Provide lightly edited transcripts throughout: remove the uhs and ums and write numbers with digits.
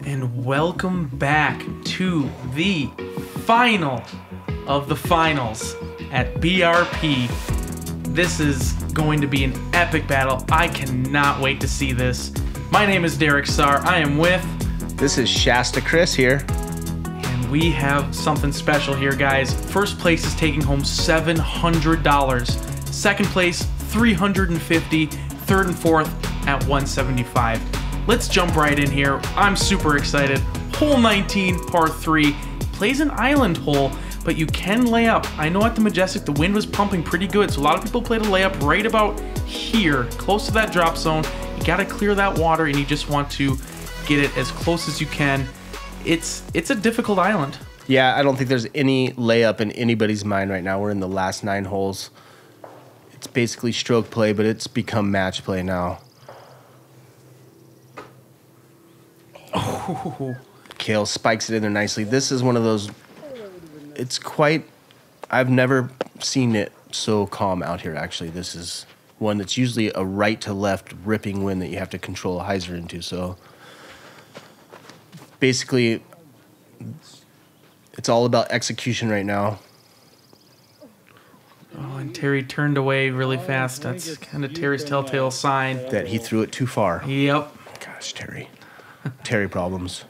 and welcome back to the final of the finals at BRP. This is going to be an epic battle. I cannot wait to see this. My name is Sahr. I am with... This is Shasta Criss here. And we have something special here, guys. First place is taking home $700. Second place, $350. Third and fourth at $175. Let's jump right in here. I'm super excited. Hole 19, par 3. Plays an island hole, but you can lay up. I know at the Majestic the wind was pumping pretty good, so a lot of people played a layup right about here, close to that drop zone. You gotta clear that water, and you just want to get it as close as you can. It's a difficult island. Yeah, I don't think there's any layup in anybody's mind right now. We're in the last 9 holes. It's basically stroke play, but it's become match play now. Oh. Cale spikes it in there nicely. This is one of those, it's quite, I've never seen it so calm out here, actually. This is one that's usually a right to left ripping wind that you have to control a hyzer into. So basically, it's all about execution right now. Oh, and Terry turned away really fast. That's kind of Terry's telltale sign. That he threw it too far. Yep. Gosh, Terry. Terry problems.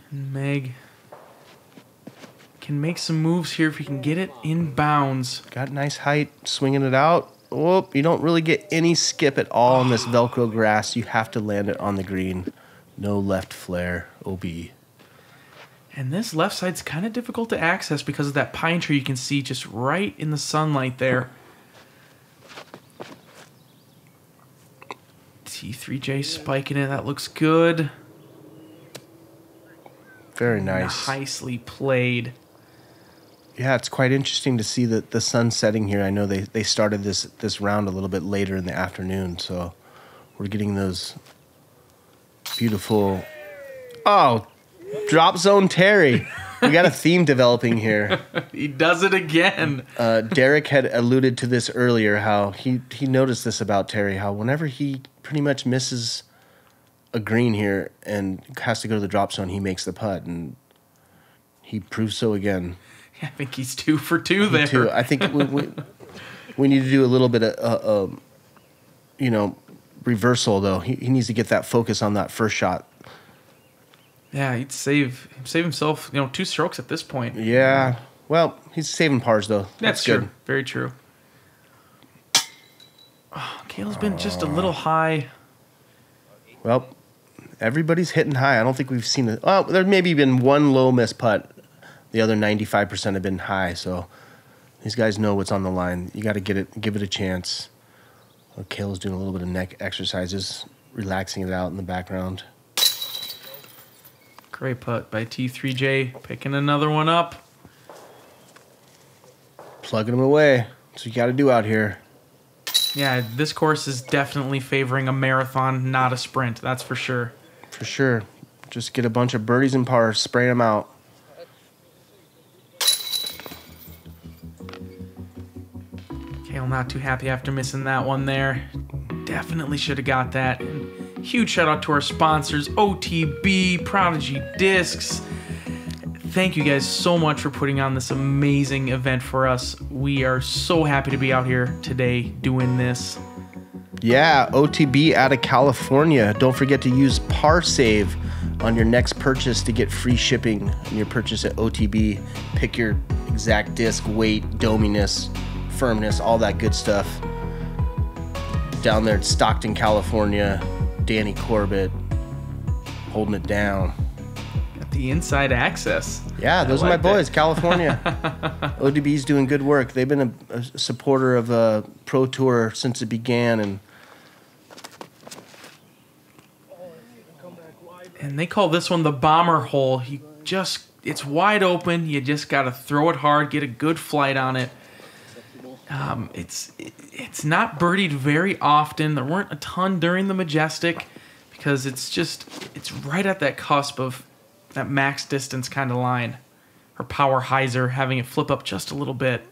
Meg can make some moves here if he can get it in bounds. Got nice height, swinging it out. Oh, you don't really get any skip at all on this Velcro grass. You have to land it on the green. No left flare, OB. And this left side's kind of difficult to access because of that pine tree you can see just right in the sunlight there. T3J spiking it. That looks good. Very nice. Nicely played. Yeah, it's quite interesting to see the sun setting here. I know they started this round a little bit later in the afternoon, so we're getting those beautiful... Oh, drop zone Terry. We got a theme developing here. He does it again. Derek had alluded to this earlier, how he noticed this about Terry, how whenever he pretty much misses a green here and has to go to the drop zone, he makes the putt, and he proves so again. I think he's 2 for 2 there. Too. I think we need to do a little bit of, reversal, though. He needs to get that focus on that first shot. Yeah, he'd save himself, 2 strokes at this point. Yeah. Well, he's saving pars, though. That's good. True. Very true. Oh, Cale's been just a little high. Well, everybody's hitting high. I don't think we've seen it. Oh, there maybe been one low miss putt. The other 95% have been high, so these guys know what's on the line. You got to give it a chance. Well, Cale's doing a little bit of neck exercises, relaxing it out in the background. Great putt by T3J, picking another one up. Plugging them away. That's what you got to do out here. Yeah, this course is definitely favoring a marathon, not a sprint. That's for sure. For sure. Just get a bunch of birdies and pars, spray them out. Cale not too happy after missing that one there. Definitely should have got that. And huge shout out to our sponsors, OTB, Prodigy Discs. Thank you guys so much for putting on this amazing event for us. We are so happy to be out here today doing this. Yeah, OTB out of California. Don't forget to use ParSave on your next purchase to get free shipping on your purchase at OTB. Pick your exact disc, weight, dominess, firmness, all that good stuff. Down there in Stockton, California, Danny Corbett holding it down. Got the inside access. Yeah, those are my boys, California. ODB's doing good work. They've been a supporter of Pro Tour since it began, and they call this one the bomber hole. It's wide open. You just got to throw it hard, get a good flight on it. It's not birdied very often. There weren't a ton during the Majestic because it's right at that cusp of that max distance kind of line. Or power hyzer, having it flip up just a little bit.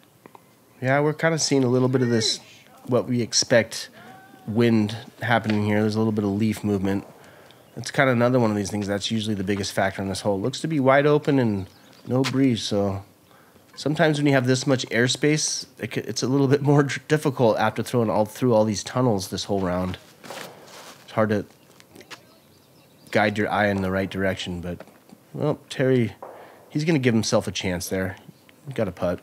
Yeah, we're kind of seeing a little bit of this, what we expect wind happening here. There's a little bit of leaf movement. It's kind of another one of these things that's usually the biggest factor in this hole. It looks to be wide open and no breeze, so sometimes when you have this much airspace, it's a little bit more difficult after throwing through all these tunnels this whole round. It's hard to guide your eye in the right direction, but, well, Terry, he's going to give himself a chance there. He got a putt.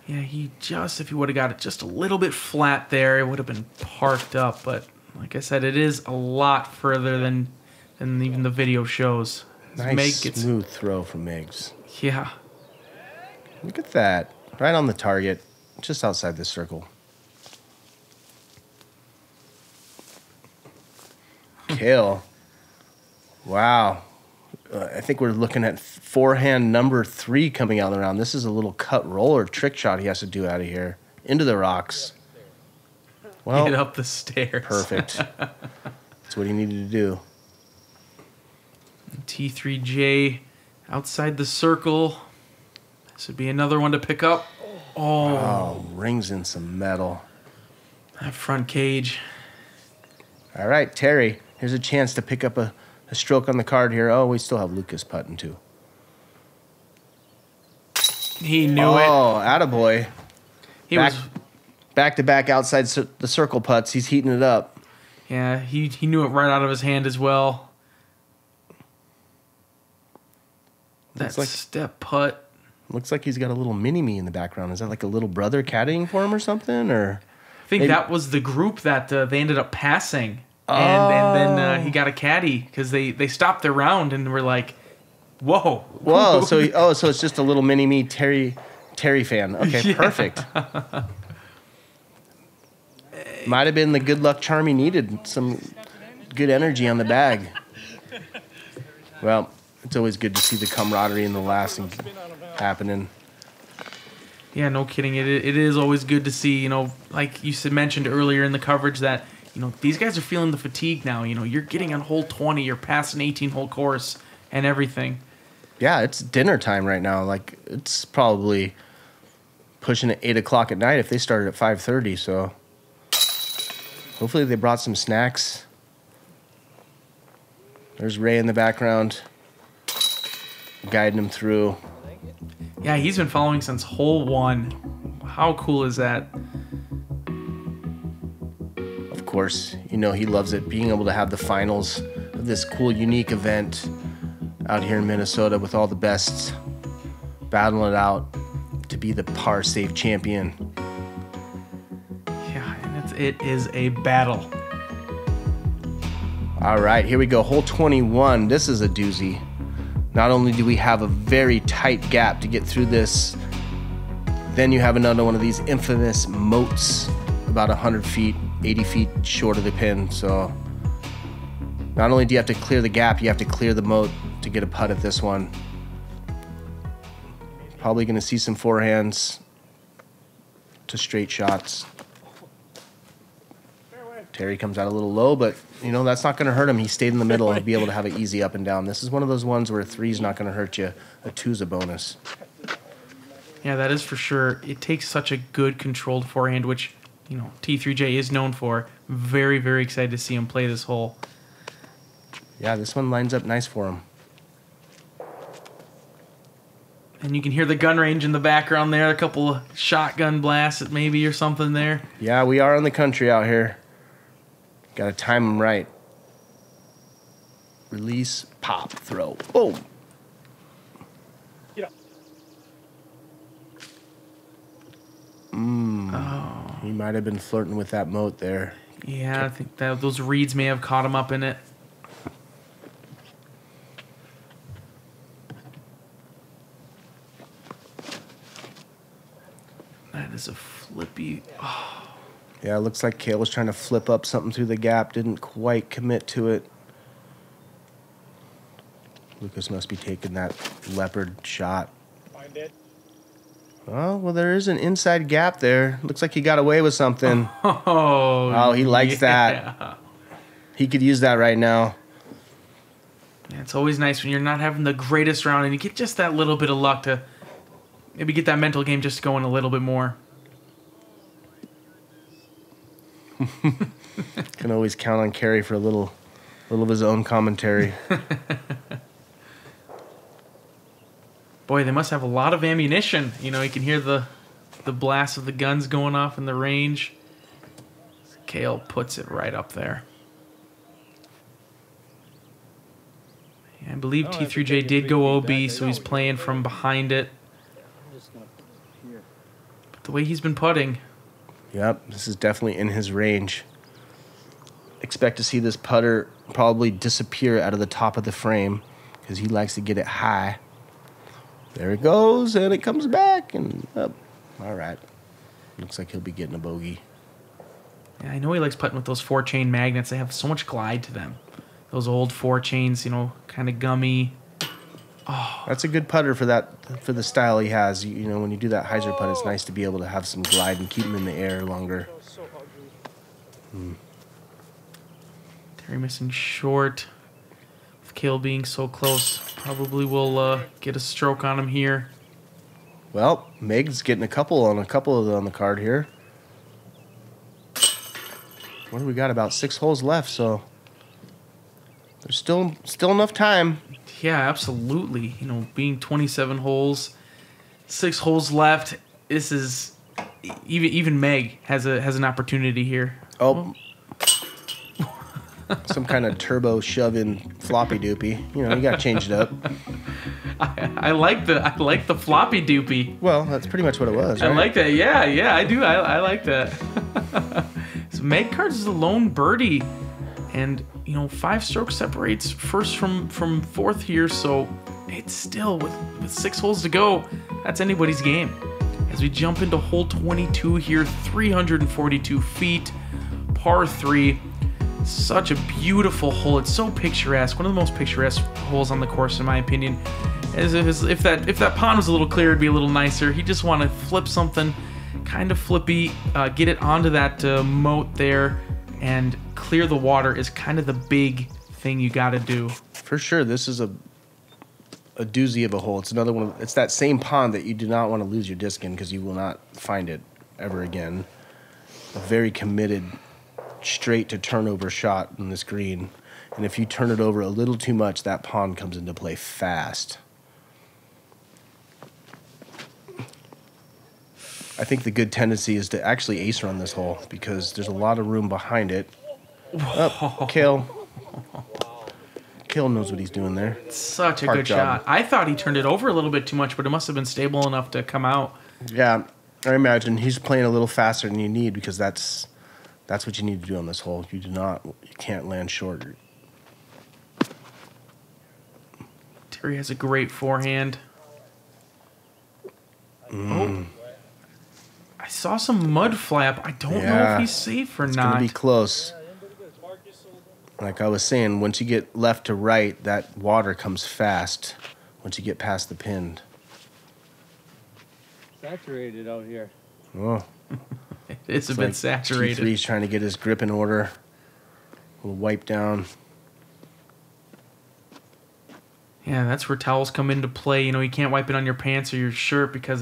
Yeah, if he would have got it just a little bit flat there, it would have been parked up, but like I said, it is a lot further than even the video shows. Nice smooth throw from Meigs. Yeah. Look at that. Right on the target, just outside the circle. Cale. Wow. I think we're looking at forehand number 3 coming out of the round. This is a little cut roller trick shot he has to do out of here. Into the rocks. Well, get up the stairs. Perfect. That's what he needed to do. T3J outside the circle. This would be another one to pick up. Oh, rings in some metal. That front cage. All right, Terry, here's a chance to pick up a stroke on the card here. Oh, we still have Lucas putting too. He knew it. Oh, attaboy. He was back-to-back outside the circle putts. He's heating it up. Yeah, he knew it right out of his hand as well. That step putt. Looks like he's got a little mini-me in the background. Is that like a little brother caddying for him or something? Or I think that was the group that they ended up passing. And then he got a caddy because they stopped their round and were like, whoa. Whoa, so it's just a little mini-me Terry fan. Okay, yeah. Perfect. Might have been the good luck charm he needed. Some good energy on the bag. Well, it's always good to see the camaraderie and the laughing happening. Yeah, no kidding. It is always good to see, like you mentioned earlier in the coverage that, these guys are feeling the fatigue now. You're getting on hole 20, you're past an 18-hole course and everything. Yeah, it's dinner time right now. Like, it's probably pushing at 8 o'clock at night if they started at 5:30, so hopefully they brought some snacks. There's Ray in the background, guiding him through. Yeah, he's been following since hole 1. How cool is that? Of course, he loves it, being able to have the finals of this cool, unique event out here in Minnesota with all the best battling it out to be the par save champion. Yeah, and it is a battle. All right, here we go. Hole 21. This is a doozy. Not only do we have a very tight gap to get through this, then you have another one of these infamous moats about 100 feet, 80 feet short of the pin. So not only do you have to clear the gap, you have to clear the moat to get a putt at this one. Probably going to see some forehands to straight shots. Terry comes out a little low, but, that's not going to hurt him. He stayed in the middle and be able to have it easy up and down. This is one of those ones where a 3's not going to hurt you. A 2's a bonus. Yeah, that is for sure. It takes such a good controlled forehand, which, T3J is known for. Very, very excited to see him play this hole. Yeah, this one lines up nice for him. And you can hear the gun range in the background there. A couple of shotgun blasts maybe or something there. Yeah, we are in the country out here. Got to time them right. Release, pop, throw. Boom. Yeah. He might have been flirting with that moat there. Yeah, I think that those reeds may have caught him up in it. That is a flippy. Oh. Yeah, it looks like Cale was trying to flip up something through the gap. Didn't quite commit to it. Lucas must be taking that leopard shot. Find it. Oh, well, there is an inside gap there. Looks like he got away with something. Oh, he likes that. He could use that right now. Yeah, it's always nice when you're not having the greatest round and you get just that little bit of luck to maybe get that mental game just going a little bit more. Can always count on Carey for a little little of his own commentary. Boy, they must have a lot of ammunition. You know, you can hear the blast of the guns going off in the range. Cale puts it right up there. I believe T3J did go OB, so he's playing from behind it. But the way he's been putting... Yep, this is definitely in his range. Expect to see this putter probably disappear out of the top of the frame because he likes to get it high. There it goes, and it comes back, and up. All right. Looks like he'll be getting a bogey. Yeah, I know he likes putting with those 4-chain magnets. They have so much glide to them. Those old 4-chains, you know, kind of gummy. Oh, that's a good putter for the style he has. You know, when you do that hyzer putt, it's nice to be able to have some glide and keep him in the air longer. Terry missing short. With Cale being so close, probably will get a stroke on him here. Well, Meg's getting a couple on the card here. What do we got? About 6 holes left, so there's still enough time. Yeah, absolutely. You know, being 27 holes, 6 holes left. This is even Meg has an opportunity here. Oh. Some kind of turbo shove-in floppy doopy. You know, you got to change it up. I like the floppy doopy. Well, that's pretty much what it was, right? I like that. Yeah, I do. I like that. So Meg Cards is a lone birdie, and you know 5 strokes separates first from fourth here. So it's still with 6 holes to go. That's anybody's game. As we jump into hole 22 here, 342 feet, par 3. Such a beautiful hole. It's so picturesque. One of the most picturesque holes on the course, in my opinion. If that pond was a little clearer, it'd be a little nicer. You just want to flip something kind of flippy, get it onto that moat there, and clear the water is kind of the big thing you got to do. For sure, this is a doozy of a hole. It's another one. It's that same pond that you do not want to lose your disc in because you will not find it ever again. A very committed, straight to turnover shot in this green, and if you turn it over a little too much, that pond comes into play fast. I think the good tendency is to actually ace run this hole because there's a lot of room behind it. Oh, Cale knows what he's doing there. Such a good shot. I thought he turned it over a little bit too much, but it must have been stable enough to come out. Yeah, I imagine he's playing a little faster than you need because that's what you need to do on this hole. You can't land short. Terry has a great forehand. Oh, I saw some mud fly up. I don't know if he's safe or not. It's going to be close. Like I was saying, once you get left to right, that water comes fast once you get past the pin. Saturated out here. Oh. It's a bit saturated. T3's trying to get his grip in order. A little wipe down. Yeah, that's where towels come into play. You know, you can't wipe it on your pants or your shirt because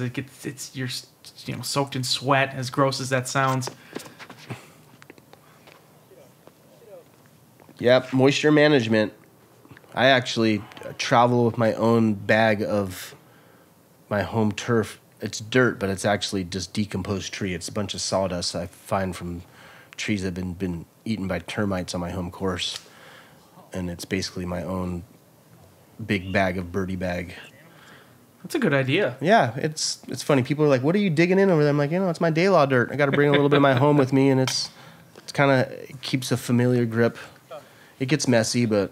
you're soaked in sweat. As gross as that sounds. Yep, moisture management. I actually travel with my own bag of my home turf. It's dirt, but it's actually just decomposed tree. It's a bunch of sawdust I find from trees that have been eaten by termites on my home course. And it's basically my own big bag of birdie bag. That's a good idea. Yeah, it's funny. People are like, "What are you digging in over there?" I'm like, it's my day law dirt. I got to bring a little bit of my home with me, and it's kind of keeps a familiar grip. It gets messy, but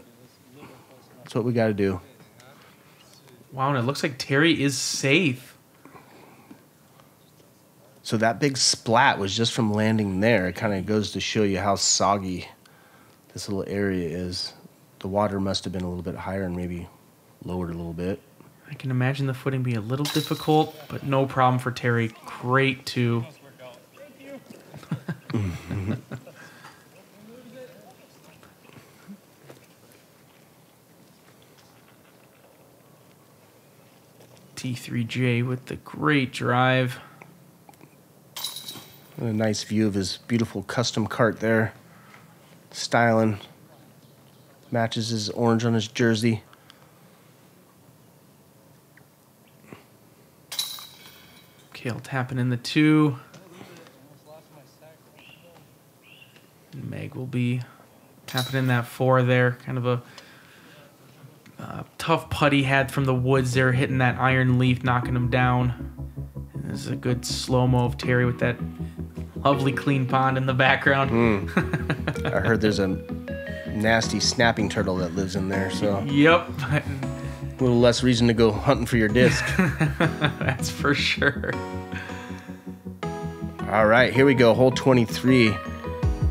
that's what we got to do. Wow, and it looks like Terry is safe. So that big splat was just from landing there. It kind of goes to show you how soggy this little area is. The water must have been a little bit higher and maybe lowered a little bit. I can imagine the footing be a little difficult, but no problem for Terry. Great, too. T3J with the great drive. And a nice view of his beautiful custom cart there. Styling. Matches his orange on his jersey. Cale tapping in the 2. And Meg will be tapping in that 4 there. Kind of a tough putt he had from the woods there, hitting that iron leaf, knocking him down. And this is a good slow-mo of Terry with that lovely clean pond in the background. I heard there's a nasty snapping turtle that lives in there, so Yep. a little less reason to go hunting for your disc. That's for sure. All right, here we go. Hole 23.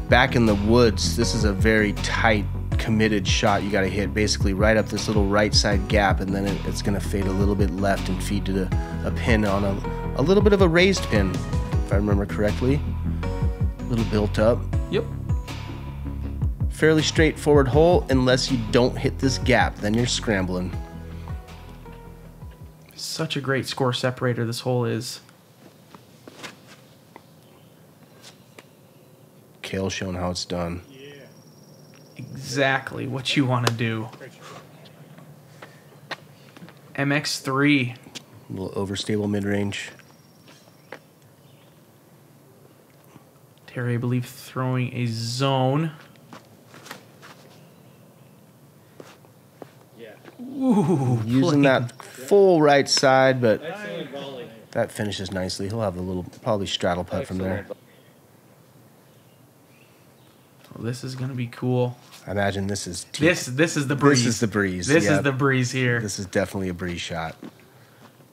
Back in the woods. This is a very tight, committed shot you got to hit. Basically right up this little right side gap, and then it's going to fade a little bit left and feed to a pin on a little bit of a raised pin, if I remember correctly. A little built up. Yep. Fairly straightforward hole unless you don't hit this gap. Then you're scrambling. Such a great score separator this hole is. Cale showing how it's done. Exactly what you want to do. MX3. A little overstable mid-range. Terry, I believe, throwing a zone. Ooh, Using that full right side, but that finishes nicely. He'll have a little, probably straddle putt from there. Well, this is going to be cool. I imagine this is... This is the breeze. This is the breeze. This is the breeze here. This is definitely a breeze shot.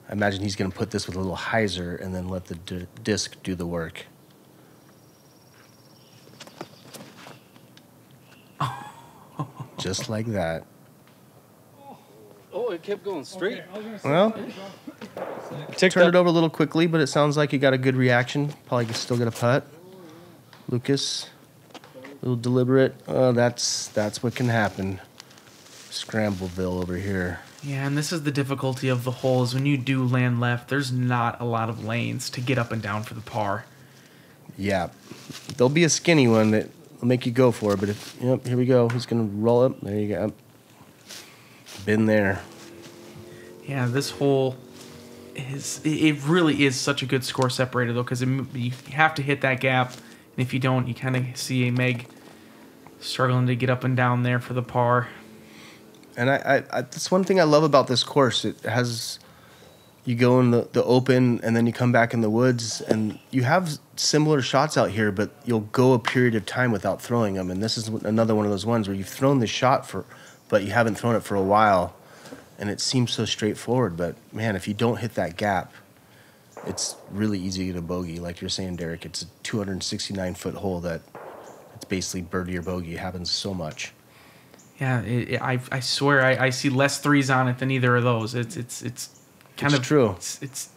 I imagine he's going to put this with a little hyzer and then let the disc do the work. Just like that. Oh, it kept going straight. Well, turned it over a little quickly, but it sounds like you got a good reaction. Probably still get a putt. Lucas, a little deliberate. Oh, that's what can happen. Scrambleville over here. Yeah, and this is the difficulty of the hole is when you do land left, there's not a lot of lanes to get up and down for the par. Yeah, there'll be a skinny one that will make you go for it, but if, yep, here we go. He's going to roll up. There you go. Been there. Yeah, this hole it really is such a good score separator though, because you have to hit that gap, and if you don't, you kind of see a Meg struggling to get up and down there for the par. And I that's one thing I love about this course. It has, you go in the open and then you come back in the woods, and you have similar shots out here, but you'll go a period of time without throwing them. And this is another one of those ones where you've thrown the shot but you haven't thrown it for a while, and it seems so straightforward. But man, if you don't hit that gap, it's really easy to get a bogey. Like you're saying, Derek, it's a 269-foot hole that it's basically birdie or bogey. It happens so much. Yeah, I swear I see less threes on it than either of those. It's kind of true. It's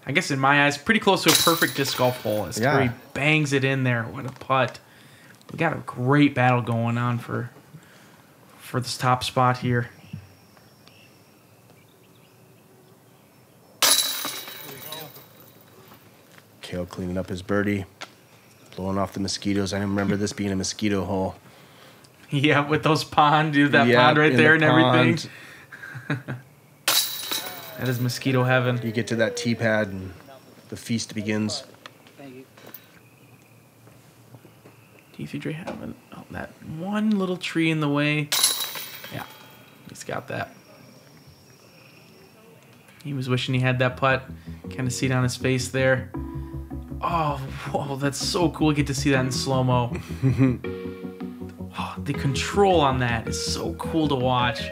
I guess in my eyes pretty close to a perfect disc golf hole. As Terry bangs it in there, what a putt! We got a great battle going on for this top spot here. Cale cleaning up his birdie, blowing off the mosquitoes. I remember this being a mosquito hole. Yeah, with those pond, dude, that pond right there and everything. That is mosquito heaven. You get to that tee pad and the feast begins. Thank you. T3 having that one little tree in the way. Yeah, he's got that. He was wishing he had that putt. Kind of see it on his face there. Oh, whoa, that's so cool. We get to see that in slow-mo. Oh, the control on that is so cool to watch.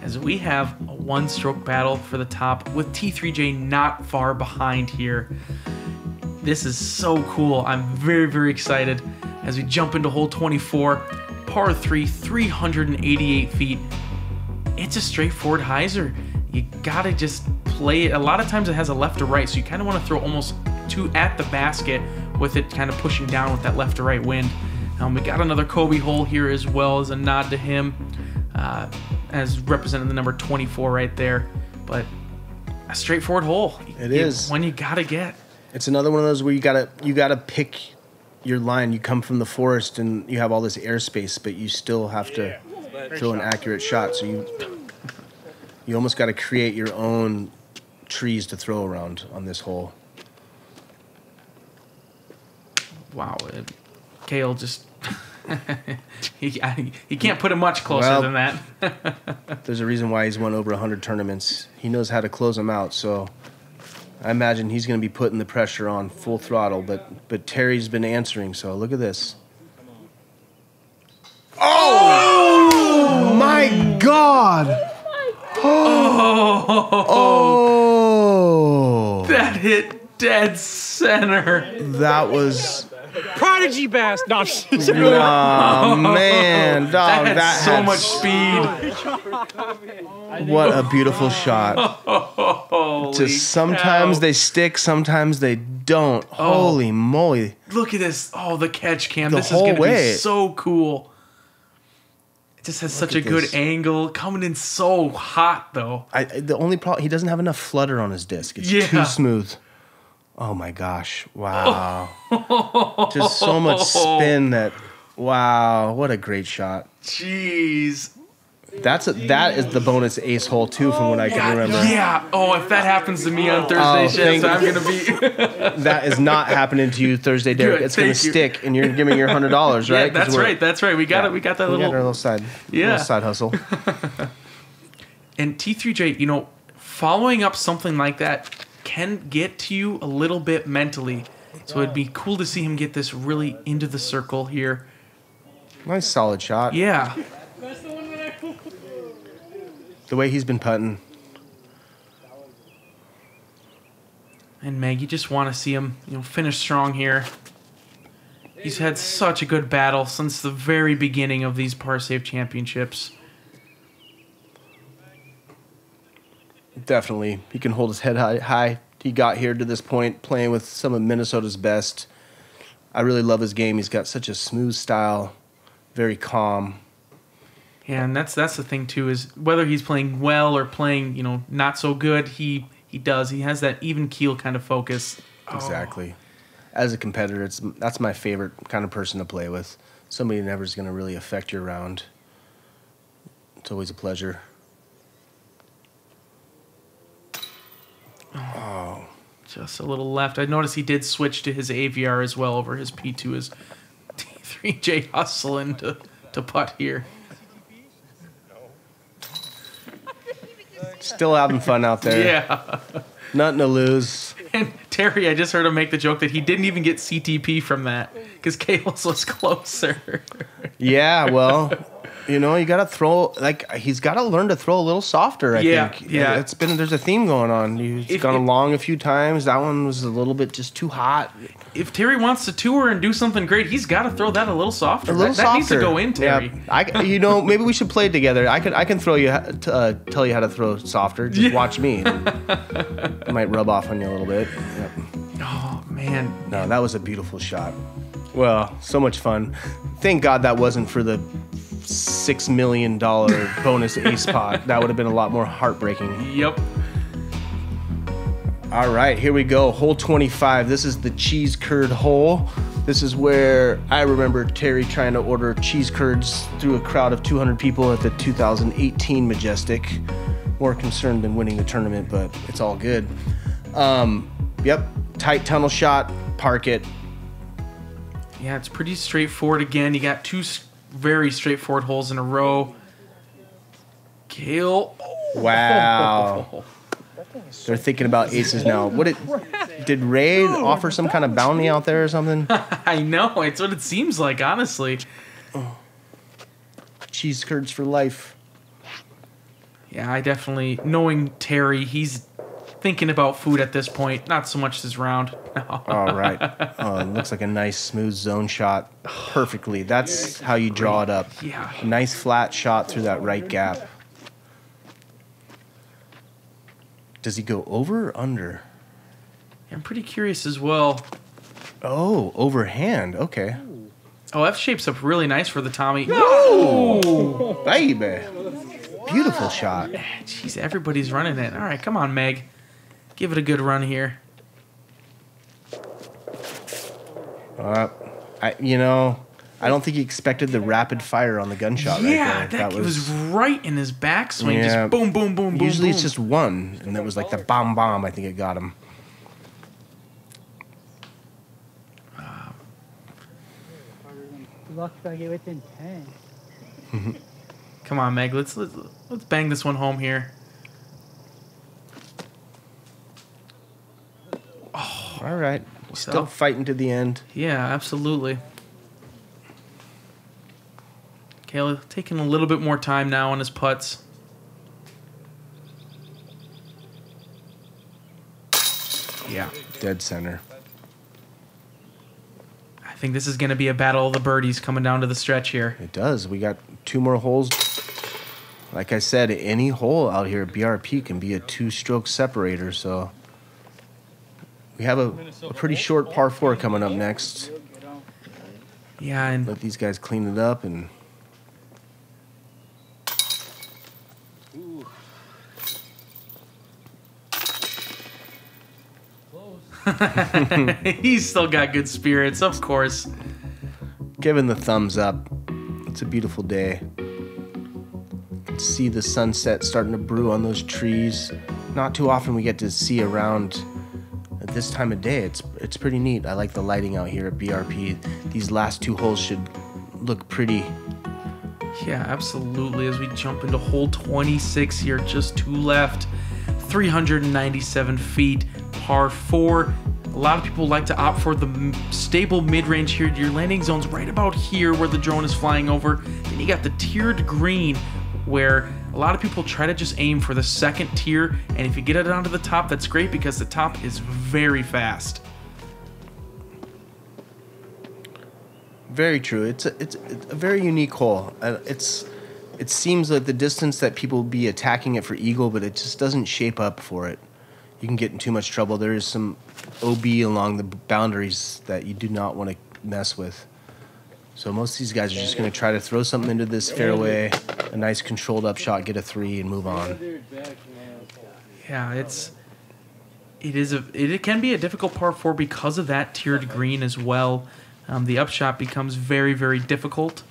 As we have a one-stroke battle for the top with T3J not far behind here. This is so cool. I'm very, very excited as we jump into hole 24. Par 3, 388 feet. It's a straightforward hyzer. You gotta just play it. A lot of times it has a left to right, so you kind of want to throw almost two at the basket with it kind of pushing down with that left to right wind. We got another Kobe hole here as well as a nod to him, as representing the number 24 right there. But a straightforward hole. It is one you gotta get. It's another one of those where you gotta pick your line. You come from the forest and you have all this airspace, but you still have to throw an accurate shot. So you almost got to create your own trees to throw around on this hole. Wow, Cale just he can't put it much closer than that. There's a reason why he's won over 100 tournaments. He knows how to close them out. So I imagine he's going to be putting the pressure on full throttle. But Terry's been answering. So look at this. Oh my God! Oh! That hit dead center. That was Prodigy bass. No, oh man, dog! That had so had much speed. What a beautiful shot. Holy Just sometimes cow. they stick, sometimes they don't. Holy moly! Look at this. Oh, the catch cam. The This is whole going to way. be so cool. It just has such a at good this. angle. Coming in so hot, though. The only problem, he doesn't have enough flutter on his disc. It's Yeah. too smooth. Oh my gosh! Wow! Just so much spin that. Wow! What a great shot. Jeez. That is the bonus ace hole too, from what I can remember. Yeah. Oh, if that happens to me on Thursday, Shasta, I'm going to be... That is not happening to you Thursday, Derek. Good, It's going to thank you. stick, and you're giving your $100, right? Yeah, 'Cause that's we're- right. That's right. We got it. We got that We little... got our little side, Yeah. little side hustle. And T3J, following up something like that can get to you a little bit mentally. So it'd be cool to see him get this really into the circle here. Nice solid shot. Yeah. The way he's been putting. And Meg, you just want to see him, finish strong here. He's had such a good battle since the very beginning of these par save championships. Definitely. He can hold his head high. He got here to this point playing with some of Minnesota's best. I really love his game. He's got such a smooth style, very calm. Yeah, and that's the thing too, is whether he's playing well or playing, not so good, he does. He has that even keel kind of focus. Exactly. As a competitor, that's my favorite kind of person to play with. Somebody who never is going to really affect your round. It's always a pleasure. Oh. Just a little left. I noticed he did switch to his AVR as well over his P2 as T3J hustling to putt here. Still having fun out there. Yeah. Nothing to lose. And Terry, I just heard him make the joke that he didn't even get CTP from that because Cale's was closer. Yeah, well, you got to throw, he's got to learn to throw a little softer, I think. Yeah. There's a theme going on. He's gone long a few times. That one was a little bit just too hot. If Terry wants to tour and do something great, he's got to throw that a little softer. That needs to go in, Terry. Yeah. Maybe we should play together. I can throw you, tell you how to throw softer. Just watch me. It might rub off on you a little bit. Yep. Oh, man. No, that was a beautiful shot. Well, so much fun. Thank God that wasn't for the $6 million bonus ace pot. That would have been a lot more heartbreaking. Yep. All right, here we go. Hole 25. This is the cheese curd hole. This is where I remember Terry trying to order cheese curds through a crowd of 200 people at the 2018 Majestic. More concerned than winning the tournament, but it's all good. Yep, tight tunnel shot, park it. Yeah, it's pretty straightforward again. You got two very straightforward holes in a row. Cale. Wow. They're thinking about aces now. Did Ray offer some kind of bounty out there or something? I know. It's what it seems like, honestly. Cheese curds for life. Yeah, I definitely, knowing Terry, he's thinking about food at this point, not so much his round. All right. Oh, it looks like a nice smooth zone shot. Perfectly. That's how you draw it up. Yeah. A nice flat shot through that right gap. Does he go over or under? I'm pretty curious as well. Oh, overhand. Okay. Oh, F shapes up really nice for the Tommy. Oh, baby. Beautiful shot. Jeez, everybody's running it. All right, come on, Meg. Give it a good run here. I don't think he expected the rapid fire on the gunshot. Yeah, right there. that was right in his backswing. Yeah. Just boom, boom, boom, boom. Usually boom. it's just one, and that was like the bomb. I think it got him. Luck I get within 10. Come on, Meg. Let's bang this one home here. All right, still fighting to the end. Yeah, absolutely. Cale taking a little bit more time now on his putts. Yeah, dead center. I think this is going to be a battle of the birdies coming down to the stretch here. It does. We got 2 more holes. Like I said, any hole out here at BRP can be a 2-stroke separator. So we have a pretty short par 4 coming up next. Yeah, and Let these guys clean it up and. he's still got good spirits, of course. Giving the thumbs up. It's a beautiful day. See the sunset starting to brew on those trees. Not too often we get to see around at this time of day. It's pretty neat. I like the lighting out here at BRP. These last 2 holes should look pretty. Yeah, absolutely. As we jump into hole 26 here, just 2 left. 397 feet, par 4. A lot of people like to opt for the stable mid-range here. Your landing zone's right about here where the drone is flying over. Then you got the tiered green where a lot of people try to just aim for the second tier. And if you get it onto the top, that's great because the top is very fast. Very true. It's a very unique hole. It seems like the distance that people will be attacking it for eagle, but it just doesn't shape up for it. You can get in too much trouble. There is some OB along the boundaries that you do not want to mess with. So most of these guys are just going to try to throw something into this fairway, a nice controlled up shot, get a 3, and move on. Yeah, it can be a difficult par 4 because of that tiered green as well. The upshot becomes very, very difficult.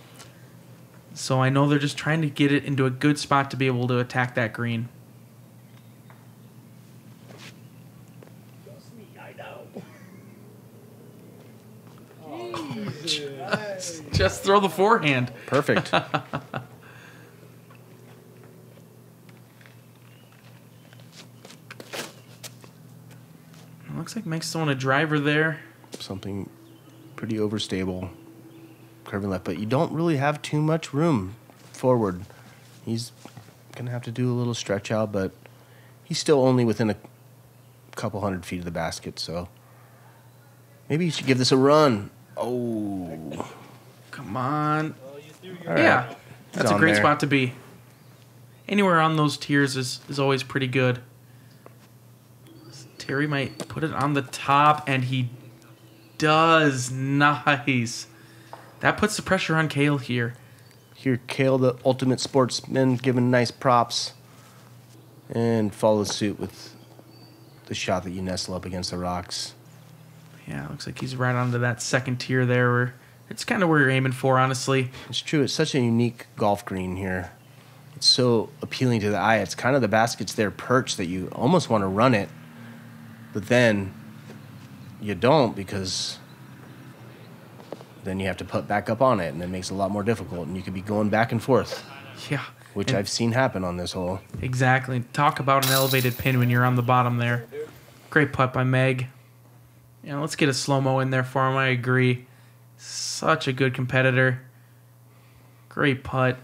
So I know they're just trying to get it into a good spot to be able to attack that green. Just throw the forehand. Perfect. It looks like Mike's throwing a driver there. Something pretty overstable. Curving left, but you don't really have too much room forward. He's going to have to do a little stretch out, but he's still only within a couple 100 feet of the basket, so maybe you should give this a run. Oh. Come on. All Yeah, right. that's He's a great on there. spot to be. Anywhere on those tiers is always pretty good. Terry might put it on the top, and he does. Nice. That puts the pressure on Cale here. Here, Cale, the ultimate sportsman, giving nice props. And follows suit with the shot that you nestle up against the rocks. Yeah, looks like he's right onto that second tier there. Where it's kind of where you're aiming for, honestly. It's true. It's such a unique golf green here. It's so appealing to the eye. It's kind of the baskets there perched that you almost want to run it. But then you don't because then you have to put back up on it, and it makes it a lot more difficult. And you could be going back and forth, Yeah. which and I've seen happen on this hole. Exactly. Talk about an elevated pin when you're on the bottom there. Great putt by Meg. Yeah, let's get a slow-mo in there for him. I agree. Such a good competitor. Great putt.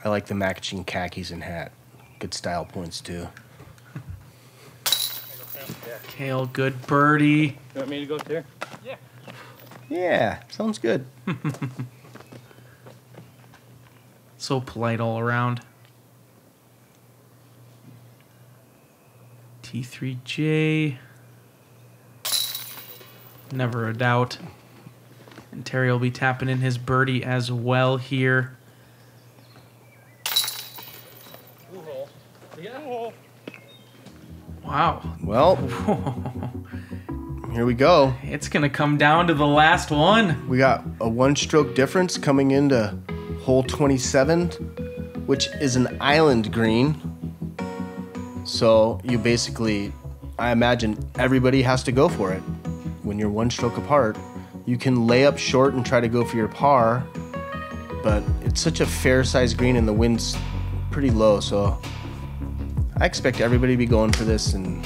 I like the matching khakis and hat. Good style points, too. Cale, good birdie. You want me to go there? Yeah, sounds good. So polite all around. T3J. Never a doubt. And Terry will be tapping in his birdie as well here. Wow. Well, Here we go. It's going to come down to the last one. We got a 1-stroke difference coming into hole 27, which is an island green. So you basically, I imagine everybody has to go for it. When you're 1 stroke apart, you can lay up short and try to go for your par, but it's such a fair-sized green and the wind's pretty low, so I expect everybody to be going for this. And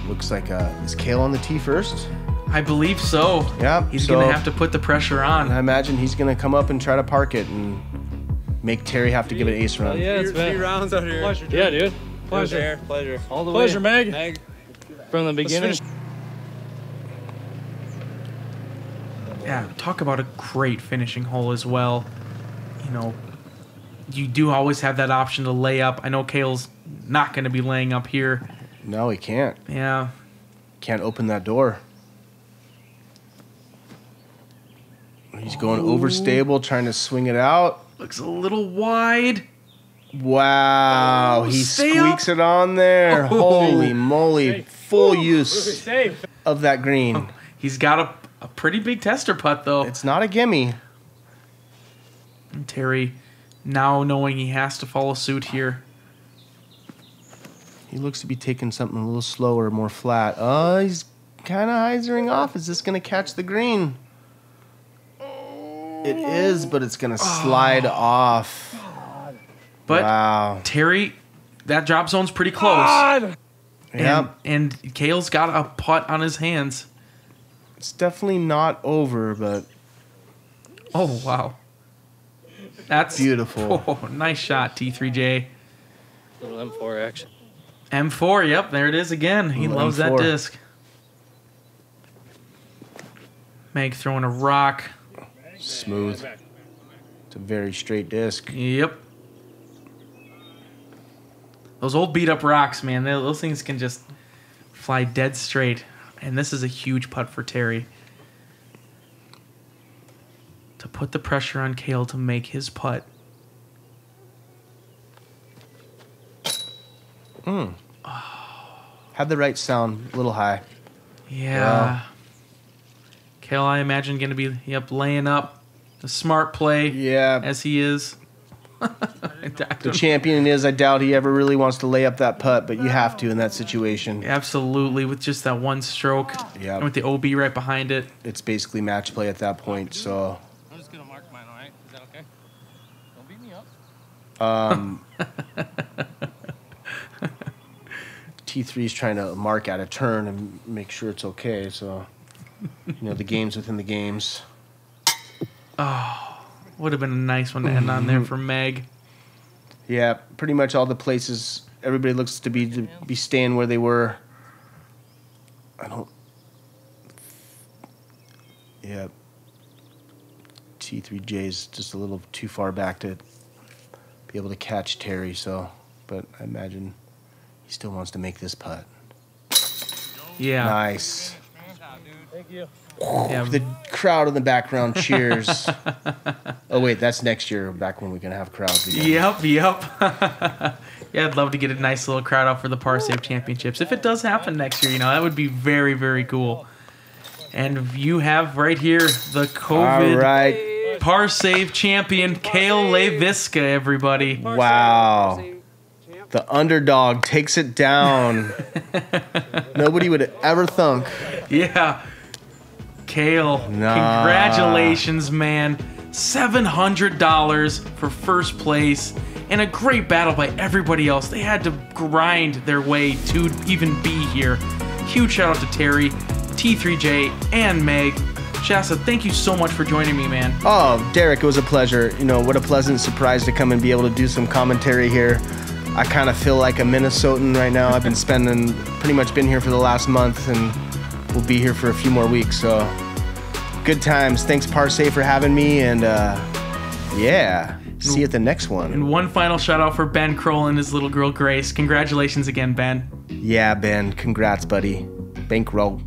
looks like, is Cale on the tee first? I believe so. Yeah. He's going to have to put the pressure on. I imagine he's going to come up and try to park it and make Terry have to give it an ace run. Yeah, it's been 3 rounds out here. Pleasure, dude. Yeah, dude. Pleasure. Pleasure. All the way. Pleasure, Meg. From the beginning. Yeah, talk about a great finishing hole as well. You know, you do always have that option to lay up. I know Cale's not going to be laying up here. No, he can't. Yeah. Can't open that door. He's going overstable, trying to swing it out. Looks a little wide. Wow, he squeaks it on there. Holy moly, full use of that green. He's got a pretty big tester putt, though. It's not a gimme. And Terry, now knowing he has to follow suit here. He looks to be taking something a little slower, more flat. Oh, he's kind of hyzering off. Is this going to catch the green? It is, but it's going to slide off. But wow. Terry, that drop zone's pretty close. Yeah. And Cale's got a putt on his hands. It's definitely not over, but... Oh, wow. That's beautiful. Oh, nice shot, T3J. Little M4 action. M4, yep, there it is again. He loves that disc. Meg throwing a rock. Smooth. It's a very straight disc. Yep. Those old beat-up rocks, man, those things can just fly dead straight. And this is a huge putt for Terry. To put the pressure on Cale to make his putt. Had the right sound, a little high. Yeah. Cale, I imagine, going to be laying up. A smart play, as he is. The champion is, I doubt he ever really wants to lay up that putt, but you have to in that situation. Absolutely, with just that 1 stroke. Yeah. And with the OB right behind it. It's basically match play at that point, so... I'm just going to mark mine, all right? Is that okay? Don't beat me up. T3's trying to mark out a turn and make sure it's okay, so... You know, the game's within the games. Oh, would have been a nice one to end on there for Meg. Yeah, pretty much all the places, everybody looks to be staying where they were. Yeah. T3J's just a little too far back to be able to catch Terry, so... But I imagine he still wants to make this putt. Yeah. Nice. Thank you. Yeah. The crowd in the background cheers. Oh, wait, that's next year, back when we can have crowds again. Yep. Yeah, I'd love to get a nice little crowd out for the Par Save Championships. If it does happen next year, that would be very, very cool. And you have right here the COVID Par Save champion, Cale Leiviska, everybody. Wow. The underdog takes it down. Nobody would ever thunk. Yeah. Cale, congratulations, man. $700 for first place. And a great battle by everybody else. They had to grind their way to even be here. Huge shout out to Terry, T3J, and Meg. Shasta, thank you so much for joining me, man. Oh, Derek, it was a pleasure. You know, what a pleasant surprise to come and be able to do some commentary here. I kind of feel like a Minnesotan right now. I've been pretty much been here for the last month, and we'll be here for a few more weeks. So, good times. Thanks, Par Save, for having me, and yeah, see you at the next one. And one final shout out for Ben Kroll and his little girl Grace. Congratulations again, Ben. Yeah, Ben. Congrats, buddy. Bankroll.